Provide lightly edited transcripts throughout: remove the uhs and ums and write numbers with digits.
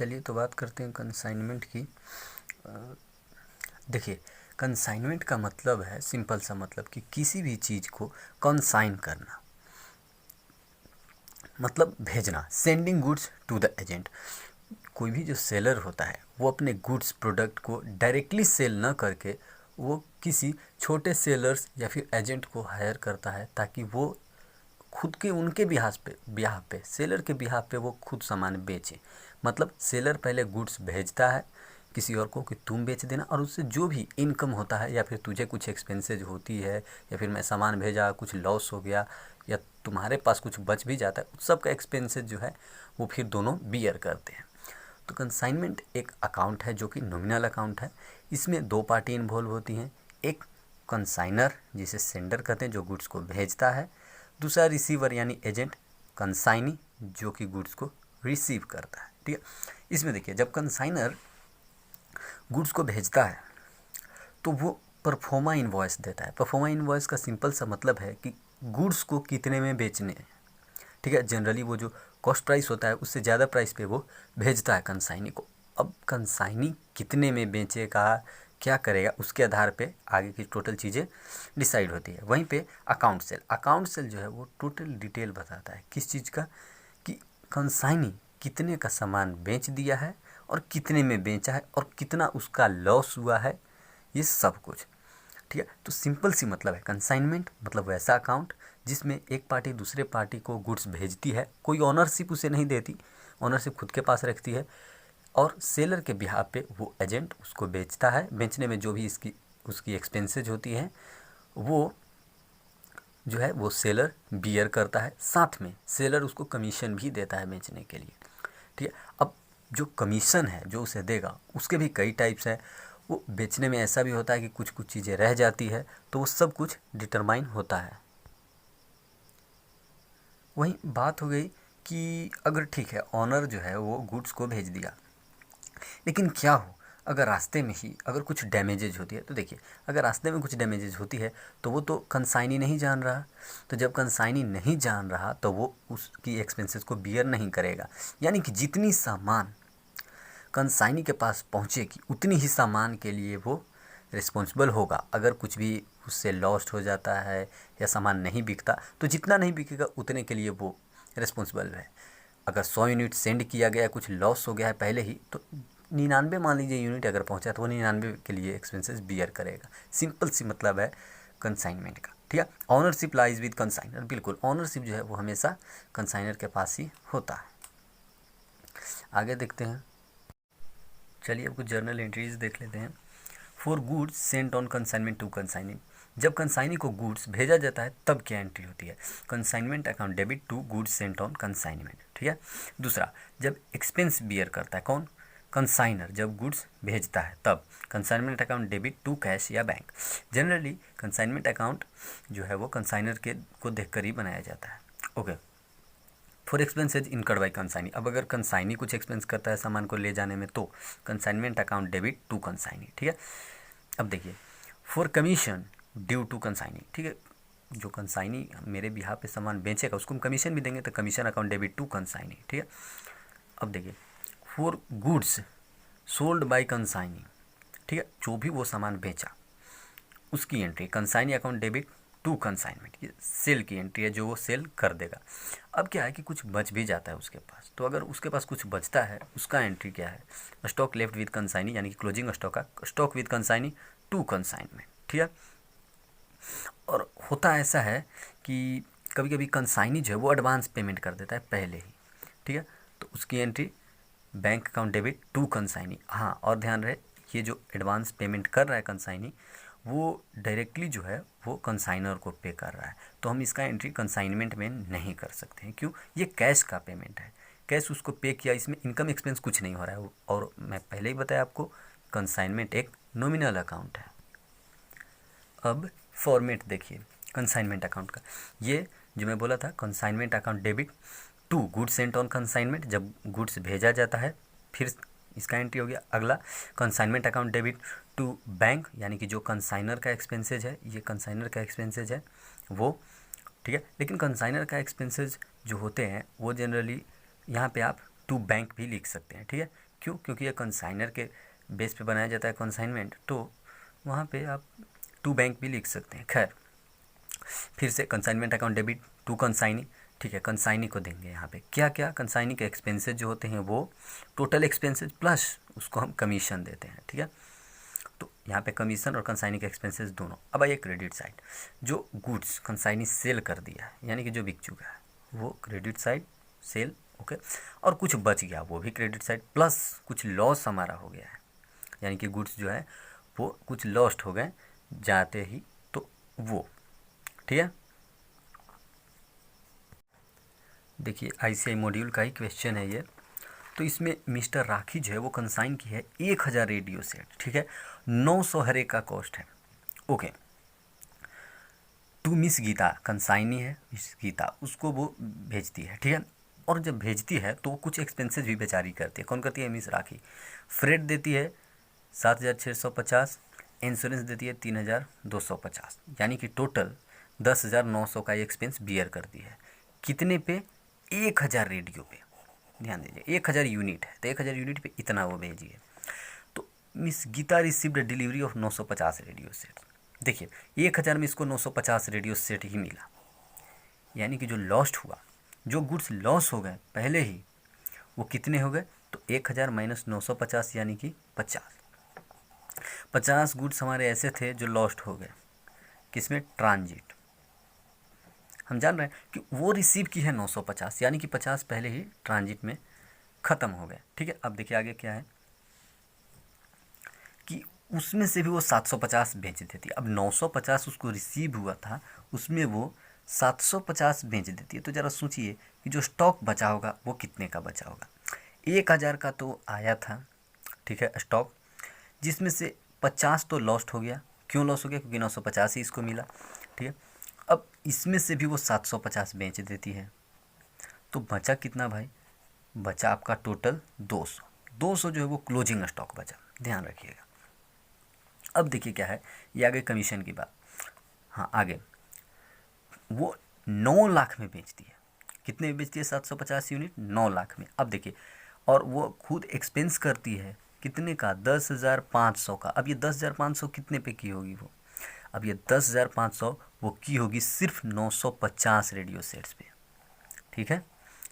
चलिए तो बात करते हैं कंसाइनमेंट की। देखिए, कंसाइनमेंट का मतलब है सिंपल सा मतलब कि किसी भी चीज़ को कंसाइन करना, मतलब भेजना, sending goods to the agent. कोई भी जो सेलर होता है वो अपने गुड्स प्रोडक्ट को डायरेक्टली सेल ना करके वो किसी छोटे सेलर्स या फिर एजेंट को हायर करता है ताकि वो खुद के उनके बिहाफ पे सेलर के बिहाफ पे वो खुद सामान बेचे। मतलब सेलर पहले गुड्स भेजता है किसी और को कि तुम बेच देना, और उससे जो भी इनकम होता है या फिर तुझे कुछ एक्सपेंसेज होती है या फिर मैं सामान भेजा कुछ लॉस हो गया या तुम्हारे पास कुछ बच भी जाता है, उस सब का एक्सपेंसेज जो है वो फिर दोनों बियर करते हैं। तो कंसाइनमेंट एक अकाउंट है जो कि नॉमिनल अकाउंट है। इसमें दो पार्टी इन्वॉल्व होती हैं, एक कंसाइनर जिसे सेंडर कहते हैं जो गुड्स को भेजता है, दूसरा रिसीवर यानी एजेंट कंसाइनी जो कि गुड्स को रिसीव करता है। ठीक है, इसमें देखिए जब कंसाइनर गुड्स को भेजता है तो वो परफॉर्मा इनवॉइस देता है। परफॉर्मा इनवॉइस का सिंपल सा मतलब है कि गुड्स को कितने में बेचने हैं। ठीक है, जनरली वो जो कॉस्ट प्राइस होता है उससे ज़्यादा प्राइस पे वो भेजता है कंसाइनी को। अब कंसाइनी कितने में बेचेगा, क्या करेगा, उसके आधार पे आगे की टोटल चीज़ें डिसाइड होती है। वहीं पे अकाउंट सेल जो है वो टोटल डिटेल बताता है किस चीज़ का, कि कंसाइनी कितने का सामान बेच दिया है और कितने में बेचा है और कितना उसका लॉस हुआ है, ये सब कुछ। ठीक है, तो सिंपल सी मतलब है कंसाइनमेंट मतलब वैसा अकाउंट जिसमें एक पार्टी दूसरे पार्टी को गुड्स भेजती है, कोई ऑनरशिप उसे नहीं देती, ऑनरशिप खुद के पास रखती है, और सेलर के बिहाफ पे वो एजेंट उसको बेचता है। बेचने में जो भी उसकी एक्सपेंसेज होती हैं वो जो है वो सेलर बियर करता है, साथ में सेलर उसको कमीशन भी देता है बेचने के लिए। ठीक है, अब जो कमीशन है जो उसे देगा उसके भी कई टाइप्स हैं। वो बेचने में ऐसा भी होता है कि कुछ कुछ चीज़ें रह जाती है, तो वो सब कुछ डिटरमाइन होता है। वहीं बात हो गई कि अगर ठीक है ऑनर जो है वो गुड्स को भेज दिया, लेकिन क्या हो अगर रास्ते में ही अगर कुछ डैमेजेज होती है। तो देखिए अगर रास्ते में कुछ डैमेजेज होती है तो वो तो कंसाइनी नहीं जान रहा, तो जब कंसाइनी नहीं जान रहा तो वो उसकी एक्सपेंसेस को बियर नहीं करेगा। यानी कि जितनी सामान कंसाइनी के पास पहुँचेगी उतनी ही सामान के लिए वो रिस्पॉन्सिबल होगा। अगर कुछ भी उससे लॉस्ट हो जाता है या सामान नहीं बिकता तो जितना नहीं बिकेगा उतने के लिए वो रिस्पॉन्सिबल है। अगर 100 यूनिट सेंड किया गया, कुछ लॉस हो गया है पहले ही, तो 99 मान लीजिए यूनिट अगर पहुंचा तो वो 99 के लिए एक्सपेंसेस बियर करेगा। सिंपल सी मतलब है कंसाइनमेंट का। ठीक है, ऑनरशिप लाइज विद कंसाइनर, बिल्कुल ऑनरशिप जो है वो हमेशा कंसाइनर के पास ही होता है। आगे देखते हैं, चलिए अब कुछ जर्नल एंट्रीज देख लेते हैं। For goods sent on consignment to consignee, जब कंसाइनी को गुड्स भेजा जाता है तब क्या एंट्री होती है, consignment account debit to goods sent on consignment. ठीक है, दूसरा जब एक्सपेंस बियर करता है कौन, कंसाइनर, जब गुड्स भेजता है तब consignment account debit to cash या बैंक। जनरली कंसाइनमेंट अकाउंट जो है वो कंसाइनर के को देखकर ही बनाया जाता है। Okay, for expenses incurred by consignee, अब अगर कंसाइनी कुछ एक्सपेंस करता है सामान को ले जाने में तो consignment account debit to consignee. ठीक है, अब देखिए for commission due to consignee, ठीक है, जो कंसाइनी मेरे बिहार पे सामान बेचेगा उसको हम कमीशन भी देंगे तो commission account debit to consignee. ठीक है, अब देखिए for goods sold by consignee, ठीक है, जो भी वो सामान बेचा उसकी entry consignee account debit to consignment, ये सेल की एंट्री है जो वो सेल कर देगा। अब क्या है कि कुछ बच भी जाता है उसके पास, तो अगर उसके पास कुछ बचता है उसका एंट्री क्या है, स्टॉक लेफ्ट विद कंसाइनी, यानी कि क्लोजिंग स्टॉक का stock with consignee to consignment. ठीक है, और होता ऐसा है कि कभी कभी कंसाइनी जो है वो एडवांस पेमेंट कर देता है पहले ही। ठीक है, तो उसकी entry bank account debit to consignee. हाँ, और ध्यान रहे ये जो एडवांस पेमेंट कर रहा है कंसाइनी वो डायरेक्टली जो है वो कंसाइनर को पे कर रहा है, तो हम इसका एंट्री कंसाइनमेंट में नहीं कर सकते हैं। क्यों, ये कैश का पेमेंट है, कैश उसको पे किया, इसमें इनकम एक्सपेंस कुछ नहीं हो रहा है। और मैं पहले ही बताया आपको कंसाइनमेंट एक नॉमिनल अकाउंट है। अब फॉर्मेट देखिए कंसाइनमेंट अकाउंट का, ये जो मैं बोला था consignment account debit to goods sent on consignment, जब गुड्स भेजा जाता है फिर इसका एंट्री हो गया। अगला consignment account debit to bank, यानी कि जो कंसाइनर का एक्सपेंसेज है, ये कंसाइनर का एक्सपेंसेज है वो। ठीक है, लेकिन कंसाइनर का एक्सपेंसेज जो होते हैं वो जनरली यहाँ पे आप टू बैंक भी लिख सकते हैं। ठीक है, क्यों? क्योंकि ये कंसाइनर के बेस पे बनाया जाता है कंसाइनमेंट, तो वहाँ पे आप टू बैंक भी लिख सकते हैं। खैर, फिर से consignment account debit to consignee, ठीक है, कंसाइनी को देंगे यहाँ पे क्या क्या, कंसाइनी के एक्सपेंसेस जो होते हैं वो टोटल एक्सपेंसेस प्लस उसको हम कमीशन देते हैं, ठीक है। तो यहाँ पे कमीशन और कंसाइनी के एक्सपेंसेस दोनों। अब आइए क्रेडिट साइड, जो गुड्स कंसाइनी सेल कर दिया है यानी कि जो बिक चुका है वो क्रेडिट साइड सेल, ओके। और कुछ बच गया वो भी क्रेडिट साइड, प्लस कुछ लॉस हमारा हो गया है यानी कि गुड्स जो है वो कुछ लॉस्ट हो गए जाते ही, तो वो, ठीक है। देखिए आईसीआई मॉड्यूल का ही क्वेश्चन है ये। तो इसमें मिस्टर राखी जो है वो कंसाइन की है 1000 रेडियो सेट, ठीक है, 900 हर एक का कॉस्ट है, okay. To Miss Geeta, consignee है मिस गीता, उसको वो भेजती है, ठीक है। और जब भेजती है तो वो कुछ एक्सपेंसेस भी बेचारी करती है। कौन करती है? मिस राखी। फ्रेट देती है 7650, इंश्योरेंस देती है 3250, यानी कि टोटल 10,900 का ये एक्सपेंस बियर करती है। कितने पे? 1000 रेडियो पे। ध्यान दीजिए 1000 यूनिट है तो 1000 यूनिट पे इतना वो भेजिए। तो Miss Geeta received delivery of 950 radio set. देखिए 1000 में इसको 950 रेडियो सेट ही मिला, यानी कि जो लॉस्ट हुआ, जो गुड्स लॉस हो गए पहले ही, वो कितने हो गए? तो 1000 माइनस 950 यानी कि 50 गुड्स हमारे ऐसे थे जो लॉस्ट हो गए। किसमें? ट्रांजिट। हम जान रहे हैं कि वो रिसीव की है 950, यानी कि 50 पहले ही ट्रांजिट में ख़त्म हो गए, ठीक है। अब देखिए आगे क्या है कि उसमें से भी वो 750 बेच देती है। अब 950 उसको रिसीव हुआ था, उसमें वो 750 बेच देती है। तो ज़रा सोचिए कि जो स्टॉक बचा होगा वो कितने का बचा होगा। 1000 का तो आया था, ठीक है, स्टॉक, जिसमें से 50 तो लॉस्ट हो गया। क्यों लॉस हो गया? क्योंकि 950 ही इसको मिला, ठीक है। अब इसमें से भी वो 750 बेच देती है, तो बचा कितना भाई? बचा आपका टोटल 200। 200 जो है वो क्लोजिंग स्टॉक बचा, ध्यान रखिएगा। अब देखिए क्या है, ये आगे कमीशन की बात। हाँ आगे वो 9 लाख में बेचती है। कितने में बेचती है? 750 यूनिट 9 लाख में। अब देखिए, और वो खुद एक्सपेंस करती है कितने का? 10,500 का। अब ये 10,500 कितने पे की होगी वो? अब ये 10,500 वो की होगी सिर्फ 950 रेडियो सेट्स पे, ठीक है।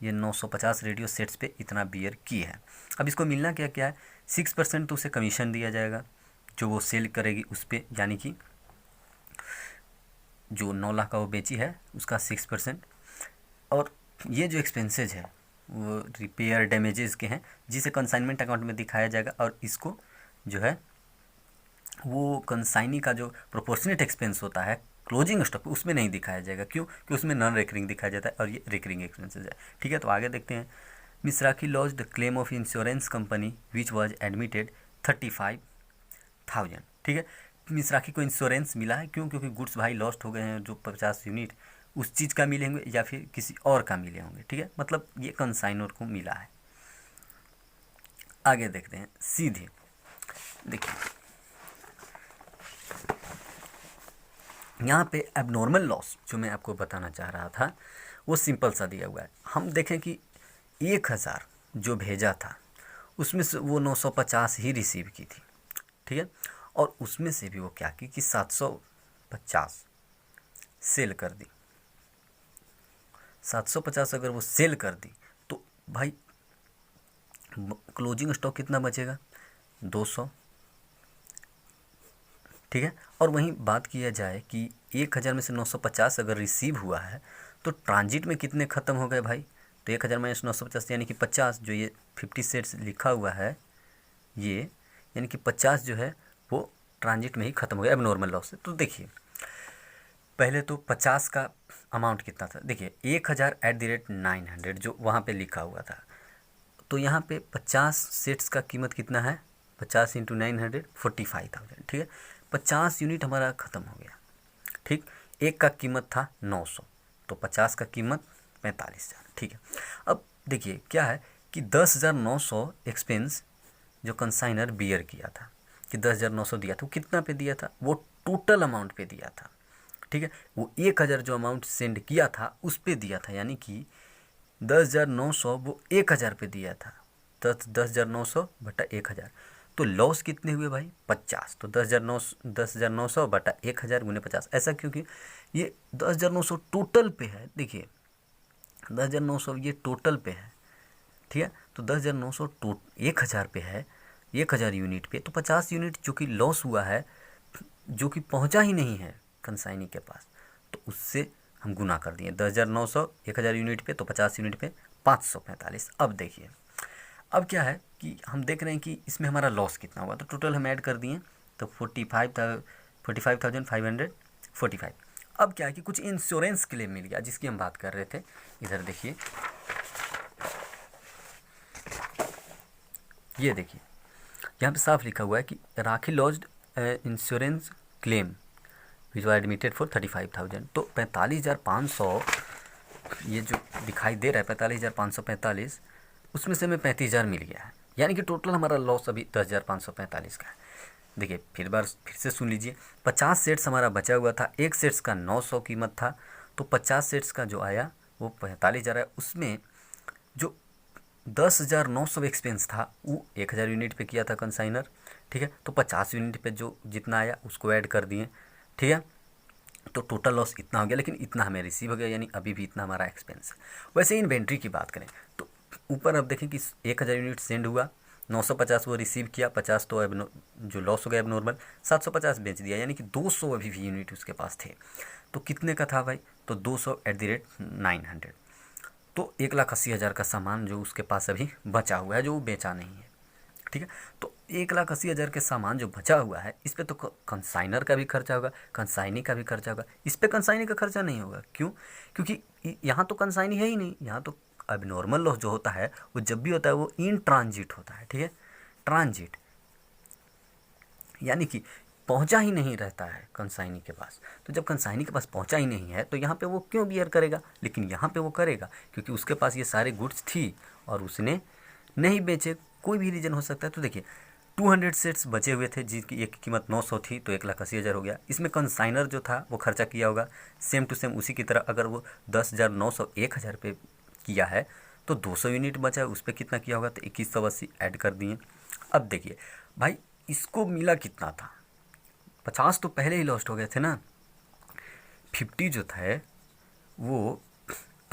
ये 950 रेडियो सेट्स पे इतना बियर की है। अब इसको मिलना क्या क्या है? 6% तो उसे कमीशन दिया जाएगा जो वो सेल करेगी उस पर, यानी कि जो 9 लाख का वो बेची है उसका 6%। और ये जो एक्सपेंसेज है वो रिपेयर डैमेजेस के हैं, जिसे कंसाइनमेंट अकाउंट में दिखाया जाएगा। और इसको जो है वो कंसाइनी का जो प्रोपोर्शनेट एक्सपेंस होता है क्लोजिंग स्टॉक उसमें नहीं दिखाया जाएगा। क्यों? कि उसमें नॉन रिकरिंग दिखाया जाता है और ये रिकरिंग एक्सपेंसेस है, ठीक है। तो आगे देखते हैं। Miss rakhi launched the claim of insurance company which was admitted 35,000, ठीक है। मिस राखी को इंश्योरेंस मिला है, क्यों? क्योंकि गुड्स भाई लॉस्ट हो गए हैं, जो 50 यूनिट उस चीज़ का मिले होंगे या फिर किसी और का मिले होंगे, ठीक है। मतलब ये कंसाइनर को मिला है। आगे देखते हैं सीधे। देखिए यहाँ पे एबनॉर्मल लॉस जो मैं आपको बताना चाह रहा था वो सिंपल सा दिया हुआ है। हम देखें कि 1000 जो भेजा था उसमें से वो 950 ही रिसीव की थी, ठीक है। और उसमें से भी वो क्या की कि 750 सेल कर दी। 750 अगर वो सेल कर दी तो भाई क्लोजिंग स्टॉक कितना बचेगा? 200, ठीक है। और वहीं बात किया जाए कि 1000 में से 950 अगर रिसीव हुआ है तो ट्रांजिट में कितने ख़त्म हो गए भाई? तो 1000 माइनस 950 यानी कि 50, जो ये 50 सेट्स लिखा हुआ है ये, यानी कि 50 जो है वो ट्रांजिट में ही ख़त्म हो गया एबनॉर्मल लॉस से। तो देखिए पहले तो 50 का अमाउंट कितना था? देखिए 1000 @ 900 जो वहाँ पे लिखा हुआ था, तो यहाँ पे 50 सेट्स का कीमत कितना है? 50 × 900 45,000, ठीक है। 50 यूनिट हमारा ख़त्म हो गया, ठीक। एक का कीमत था 900, तो 50 का कीमत 45,000, ठीक है। अब देखिए क्या है कि 10,900 एक्सपेंस जो कंसाइनर बियर किया था कि 10,900 दिया था, वो कितना पे दिया था? वो टोटल अमाउंट पे दिया था, ठीक है। वो 1000 जो अमाउंट सेंड किया था उस पे दिया था, यानी कि 10,900 वो 1000 पे दिया था, 10,900 बटा 1,000, तो लॉस कितने हुए भाई 50। तो 10,900 बटा 1,000 गुने 50। ऐसा क्योंकि ये 10,900 टोटल पे है। देखिए 10,900 ये टोटल पे है, ठीक है। तो 10,900 1,000 पे है, 1,000 यूनिट पे, तो 50 यूनिट जो कि लॉस हुआ है, जो कि पहुंचा ही नहीं है कंसाइनी के पास, तो उससे हम गुना कर दिए। 10,900 1,000 यूनिट पे, तो 50 यूनिट पे 545। अब देखिए, अब क्या है कि हम देख रहे हैं कि इसमें हमारा लॉस कितना हुआ, तो टोटल हम ऐड कर दिए, तो 45,545। अब क्या है कि कुछ इंश्योरेंस क्लेम मिल गया, जिसकी हम बात कर रहे थे। इधर देखिए, ये देखिए यहाँ पे साफ लिखा हुआ है कि Rakhi lodged insurance claim which was admitted for 35,000। तो 45,500 ये जो दिखाई दे रहा है 45,545, उसमें से हमें 35,000 मिल गया है, यानी कि टोटल हमारा लॉस अभी 10,545 का है। देखिए फिर से सुन लीजिए, 50 सेट्स हमारा बचा हुआ था, एक सेट्स का 900 कीमत था, तो 50 सेट्स का जो आया वो 45,000 है। उसमें जो 10,900 एक्सपेंस था वो 1,000 यूनिट पे किया था कंसाइनर, ठीक है। तो 50 यूनिट पे जो जितना आया उसको ऐड कर दिए, ठीक है। तो टोटल लॉस इतना हो गया, लेकिन इतना हमें रिसीव हो गया, यानी अभी भी इतना हमारा एक्सपेंस है। वैसे इन्वेंट्री की बात करें तो ऊपर अब देखें कि 1,000 यूनिट सेंड हुआ, 950 वो रिसीव किया, 50 तो अब जो लॉस हो गया अब नॉर्मल, 750 बेच दिया, यानी कि 200 अभी भी यूनिट उसके पास थे। तो कितने का था भाई, तो 200/900, तो 1,80,000 का सामान जो उसके पास अभी बचा हुआ है, जो वो बेचा नहीं है, ठीक है। तो 1,80,000 के सामान जो बचा हुआ है, इस पे तो कंसाइनर का भी खर्चा होगा, कंसाइनी का भी खर्चा होगा, इस पे कंसाइनी का खर्चा नहीं होगा। क्यों? क्योंकि यहाँ तो कंसाइनी है ही नहीं, यहाँ तो अब नॉर्मल लॉस जो होता है वो जब भी होता है वो इन ट्रांजिट होता है, ठीक है। ट्रांजिट यानी कि पहुंचा ही नहीं रहता है कंसाइनी के पास। तो जब कंसाइनी के पास पहुंचा ही नहीं है तो यहाँ पे वो क्यों बियर करेगा, लेकिन यहाँ पे वो करेगा क्योंकि उसके पास ये सारे गुड्स थी और उसने नहीं बेचे, कोई भी रीज़न हो सकता है। तो देखिए 200 सेट्स बचे हुए थे जिसकी एक कीमत 900 थी, तो 1,80,000 हो गया। इसमें कंसाइनर जो था वो खर्चा किया होगा सेम टू सेम उसी की तरह। अगर वो 10,900 1,000 पे किया है तो 200 यूनिट बचा है, उस पर कितना किया होगा, तो 2,180 ऐड कर दिए। अब देखिए भाई इसको मिला कितना था, 50 तो पहले ही लॉस्ट हो गए थे ना, 50 जो थे वो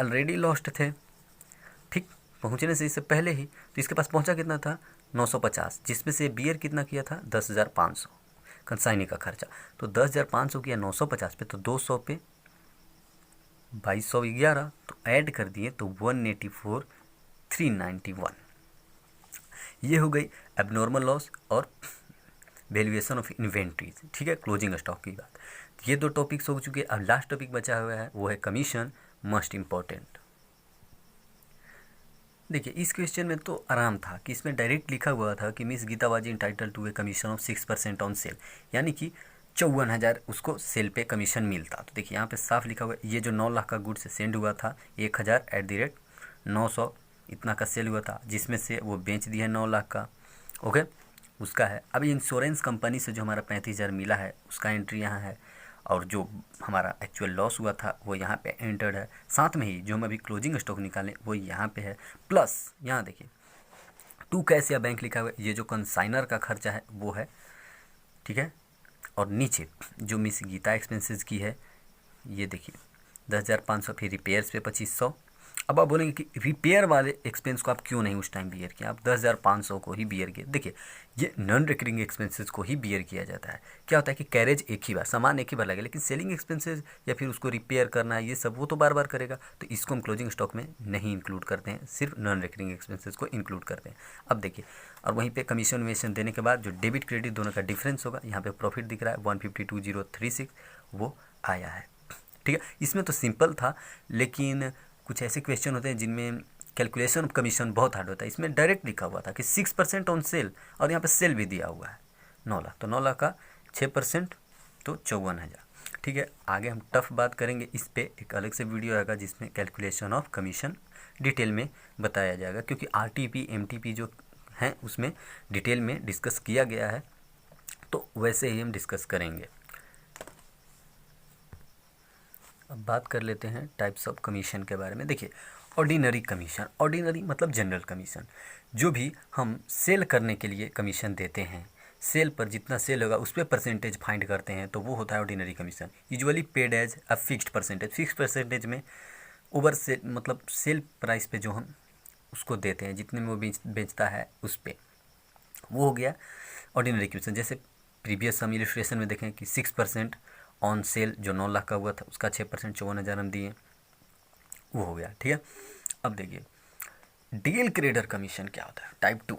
ऑलरेडी लॉस्ट थे, ठीक, पहुंचने से इससे पहले ही। तो इसके पास पहुंचा कितना था 950, जिसमें से बियर कितना किया था 10,500 कंसाइनी का खर्चा। तो 10,500 किया 950 पे, तो 200 पे 2,211, तो ऐड कर दिए तो 184,391। ये हो गई एबनॉर्मल लॉस और वैल्यूएशन ऑफ इन्वेंट्रीज, ठीक है, क्लोजिंग स्टॉक की बात। ये दो टॉपिक्स हो चुके। अब लास्ट टॉपिक बचा हुआ है वो है कमीशन, मोस्ट इम्पॉर्टेंट। देखिए इस क्वेश्चन में तो आराम था कि इसमें डायरेक्ट लिखा हुआ था कि Miss Geeta was entitled to a commission of 6% on sale, यानी कि 54,000 उसको सेल पे कमीशन मिलता। तो देखिए यहाँ पे साफ लिखा हुआ है, ये जो 9 लाख का गुड्स सेंड हुआ था, 1,000/900 इतना का सेल हुआ था, जिसमें से वो बेच दिया 9 लाख का, ओके, उसका है। अभी इंश्योरेंस कंपनी से जो हमारा 35,000 मिला है उसका एंट्री यहाँ है, और जो हमारा एक्चुअल लॉस हुआ था वो यहाँ पे एंटर्ड है। साथ में ही जो हम अभी क्लोजिंग स्टॉक निकालें वो यहाँ पे है, प्लस यहाँ देखिए टू कैश या बैंक लिखा हुआ है, ये जो कंसाइनर का खर्चा है वो है, ठीक है। और नीचे जो मिस गीता एक्सपेंसेस की है ये देखिए 10,500, फिर रिपेयर्स पे 2,500। अब आप बोलेंगे कि रिपेयर वाले एक्सपेंस को आप क्यों नहीं उस टाइम बियर किया, आप 10,500 को ही बियर किए। देखिए ये नॉन रिकरिंग एक्सपेंसेस को ही बियर किया जाता है। क्या होता है कि कैरेज एक ही बार, सामान एक ही बार लगेगा, लेकिन सेलिंग एक्सपेंसेस या फिर उसको रिपेयर करना ये सब वो तो बार बार करेगा, तो इसको हम क्लोजिंग स्टॉक में नहीं इंक्लूड करते हैं, सिर्फ नॉन रिकरिंग एक्सपेंसेस को इंक्लूड करते हैं। अब देखिए, और वहीं पे कमीशन वेशन देने के बाद जो डेबिट क्रेडिट दोनों का डिफरेंस होगा, यहाँ पे प्रॉफिट दिख रहा है 152,036 वो आया है, ठीक है। इसमें तो सिंपल था, लेकिन कुछ ऐसे क्वेश्चन होते हैं जिनमें कैलकुलेशन ऑफ कमीशन बहुत हार्ड होता है। इसमें डायरेक्ट लिखा हुआ था कि 6% ऑन सेल, और यहाँ पे सेल भी दिया हुआ है 9 लाख, तो 9 लाख का 6% तो 54,000, ठीक है। आगे हम टफ बात करेंगे, इस पर एक अलग से वीडियो आएगा जिसमें कैलकुलेशन ऑफ कमीशन डिटेल में बताया जाएगा, क्योंकि RTP MTP जो हैं उसमें डिटेल में डिस्कस किया गया है, तो वैसे ही हम डिस्कस करेंगे। अब बात कर लेते हैं टाइप्स ऑफ कमीशन के बारे में। देखिए ऑर्डिनरी कमीशन, ऑर्डिनरी मतलब जनरल कमीशन, जो भी हम सेल करने के लिए कमीशन देते हैं, सेल पर जितना सेल होगा उस पर परसेंटेज फाइंड करते हैं, तो वो होता है ordinary commission. Usually paid as a fixed percentage, fix percentage में ओवर सेल मतलब सेल प्राइस पे जो हम उसको देते हैं, जितने में वो बेचता है उस पे, वो हो गया ऑर्डिनरी कमीशन। जैसे प्रीवियस हम इलस्ट्रेशन में देखें कि 6% ऑन सेल जो 9 लाख का हुआ था उसका 6% 54,000 हम दिए, वो हो गया। ठीक है, अब देखिए डीएल क्रेडर कमीशन क्या होता है, टाइप 2।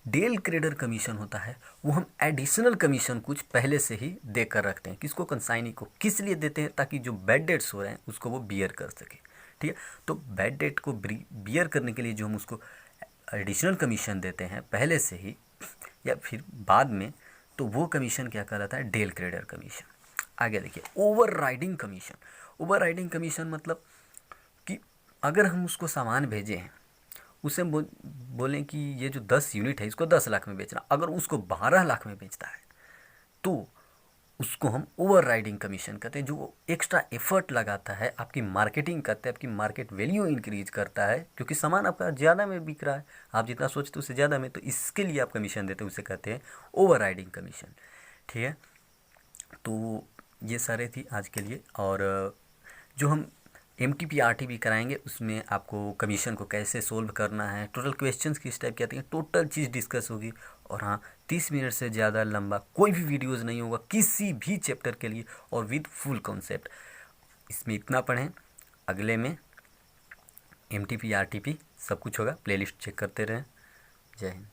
डीएल क्रेडर कमीशन होता है वो हम एडिशनल कमीशन कुछ पहले से ही दे कर रखते हैं, किसको, कंसाइनी को। किस लिए देते हैं, ताकि जो बैड डेट्स हो रहे हैं उसको वो बियर कर सके। ठीक है, तो बैड डेट को बियर करने के लिए जो हम उसको एडिशनल कमीशन देते हैं पहले से ही या फिर बाद में, तो वो कमीशन क्या कहलाता है, डीएल क्रेडर कमीशन। आगे देखिए over riding commission. Over riding commission मतलब कि अगर हम उसको सामान भेजे हैं, उसे बोलें कि ये जो 10 यूनिट है इसको 10 लाख में बेचना, अगर उसको 12 लाख में बेचता है तो उसको हम ओवर राइडिंग कमीशन कहते हैं। जो वो एक्स्ट्रा एफर्ट लगाता है, आपकी मार्केटिंग करता है, आपकी मार्केट वैल्यू इंक्रीज करता है, क्योंकि सामान आपका ज़्यादा में बिक रहा है, आप जितना सोचते हो उससे ज़्यादा में, तो इसके लिए आप कमीशन देते हैं, उसे कहते हैं ओवर राइडिंग कमीशन। ठीक है, तो ये सारे थी आज के लिए। और जो हम MTP RTP कराएंगे उसमें आपको कमीशन को कैसे सोल्व करना है, टोटल क्वेश्चंस किस टाइप के आते हैं, टोटल चीज़ डिस्कस होगी। और हाँ, 30 मिनट से ज़्यादा लंबा कोई भी वीडियोज़ नहीं होगा किसी भी चैप्टर के लिए, और विद फुल कॉन्सेप्ट। इसमें इतना पढ़ें, अगले में MTP RTP सब कुछ होगा, प्लेलिस्ट चेक करते रहें। जय हिंद।